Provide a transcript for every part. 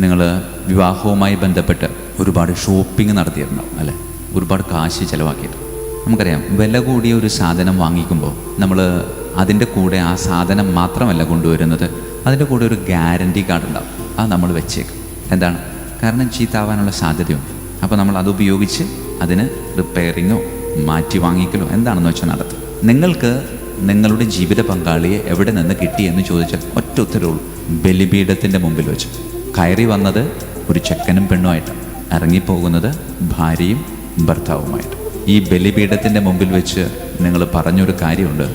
നിങ്ങൾ വിവാഹവുമായി ബന്ധപ്പെട്ട് ഒരുപാട് ഷോപ്പിംഗ് നടത്തിയിട്ടുണ്ടാവും അല്ലേ? ഒരുപാട് കാശ് ചിലവാക്കിയിട്ട്. നമുക്കറിയാം, വില കൂടിയ ഒരു സാധനം വാങ്ങിക്കുമ്പോൾ നമ്മൾ അതിൻ്റെ കൂടെ ആ സാധനം മാത്രമല്ല കൊണ്ടുവരുന്നത്, അതിൻ്റെ കൂടെ ഒരു ഗ്യാരൻറ്റി കാർഡ് ഉണ്ടാവും. അത് നമ്മൾ വെച്ചേക്കും. എന്താണ്? കാരണം ചീത്താവാനുള്ള സാധ്യതയുണ്ട്. അപ്പോൾ നമ്മൾ അതുപയോഗിച്ച് അതിന് റിപ്പയറിങ്ങോ മാറ്റി വാങ്ങിക്കലോ എന്താണെന്ന് വെച്ചാൽ നടത്തും. നിങ്ങൾക്ക് നിങ്ങളുടെ ജീവിത പങ്കാളിയെ എവിടെ നിന്ന് കിട്ടിയെന്ന് ചോദിച്ചാൽ ഒറ്റ ഉത്തരവുള്ളൂ: ബലിപീഠത്തിൻ്റെ മുമ്പിൽ വെച്ച്. കയറി വന്നത് ഒരു ചെക്കനും പെണ്ണുമായിട്ടാണ്, ഇറങ്ങിപ്പോകുന്നത് ഭാര്യയും ഭർത്താവുമായിട്ട്. ഈ ബലിപീഠത്തിൻ്റെ മുമ്പിൽ വെച്ച് നിങ്ങൾ പറഞ്ഞൊരു കാര്യമുണ്ട്: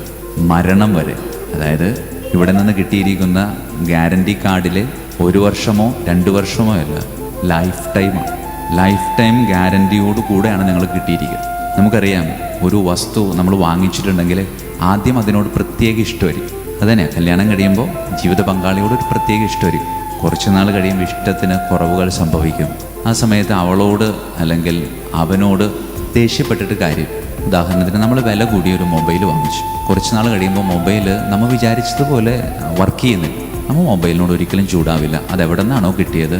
മരണം വരെ, അതായത് ഇവിടെ നിന്ന് കിട്ടിയിരിക്കുന്ന ഗ്യാരൻറ്റി കാർഡിൽ 1 വർഷമോ 2 വർഷമോ അല്ല, ലൈഫ് ടൈമാണ്. ലൈഫ് ടൈം ഗ്യാരൻറ്റിയോട് കൂടെയാണ് നിങ്ങൾ കിട്ടിയിരിക്കുന്നത്. നമുക്കറിയാം, ഒരു വസ്തു നമ്മൾ വാങ്ങിച്ചിട്ടുണ്ടെങ്കിൽ ആദ്യം അതിനോട് പ്രത്യേക ഇഷ്ടമായിരിക്കും. അതന്നെ, കല്യാണം കഴിയുമ്പോൾ ജീവിത പങ്കാളിയോട് ഒരു പ്രത്യേക ഇഷ്ടമായിരിക്കും. കുറച്ച് നാൾ കഴിയുമ്പോൾ ഇഷ്ടത്തിന് കുറവുകൾ സംഭവിക്കും. ആ സമയത്ത് അവളോട് അല്ലെങ്കിൽ അവനോട് ദേഷ്യപ്പെട്ടിട്ട് കാര്യം. ഉദാഹരണത്തിന്, നമ്മൾ വില കൂടിയൊരു മൊബൈൽ വാങ്ങിച്ചു. കുറച്ച് നാൾ കഴിയുമ്പോൾ മൊബൈൽ നമ്മൾ വിചാരിച്ചതുപോലെ വർക്ക് ചെയ്യുന്നില്ല. നമ്മൾ മൊബൈലിനോട് ഒരിക്കലും ചൂടാവില്ല. അതെവിടെ നിന്നാണോ കിട്ടിയത്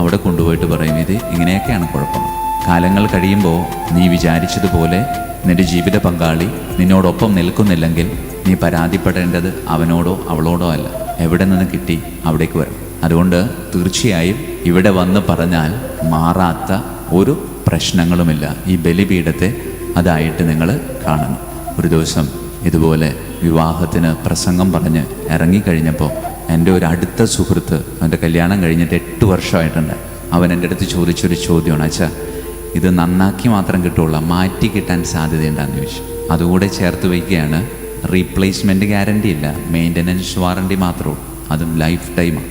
അവിടെ കൊണ്ടുപോയിട്ട് പറയും, ഇത് ഇങ്ങനെയൊക്കെയാണ് കുഴപ്പം. കാലങ്ങൾ കഴിയുമ്പോൾ നീ വിചാരിച്ചതുപോലെ നിൻ്റെ ജീവിത പങ്കാളി നിന്നോടൊപ്പം നിൽക്കുന്നില്ലെങ്കിൽ നീ പരാതിപ്പെടേണ്ടത് അവനോടോ അവളോടോ അല്ല, എവിടെ നിന്ന് കിട്ടി അവിടേക്ക് വരും. അതുകൊണ്ട് തീർച്ചയായും ഇവിടെ വന്ന് പറഞ്ഞാൽ മാറാത്ത ഒരു പ്രശ്നങ്ങളുമില്ല. ഈ ബലിപീഠത്തെ അതായിട്ട് നിങ്ങൾ കാണണം. ഒരു ദിവസം ഇതുപോലെ വിവാഹത്തിന് പ്രസംഗം പറഞ്ഞ് ഇറങ്ങിക്കഴിഞ്ഞപ്പോൾ എൻ്റെ ഒരു അടുത്ത സുഹൃത്ത്, അവൻ്റെ കല്യാണം കഴിഞ്ഞിട്ട് 8 വർഷമായിട്ടുണ്ട്, അവൻ എൻ്റെ അടുത്ത് ചോദിച്ചൊരു ചോദ്യമാണ്: അച്ഛാ, ഇത് നന്നാക്കി മാത്രം കിട്ടുള്ളൂ, മാറ്റി കിട്ടാൻ സാധ്യതയുണ്ടാന്ന് ചോദിച്ചു. അതുകൂടെ ചേർത്ത് വയ്ക്കുകയാണ്, റീപ്ലേസ്മെൻറ്റ് ഗ്യാരണ്ടി ഇല്ല, മെയിൻ്റനൻസ് വാറണ്ടി മാത്രമേ ഉള്ളൂ, അതും ലൈഫ് ടൈമാണ്.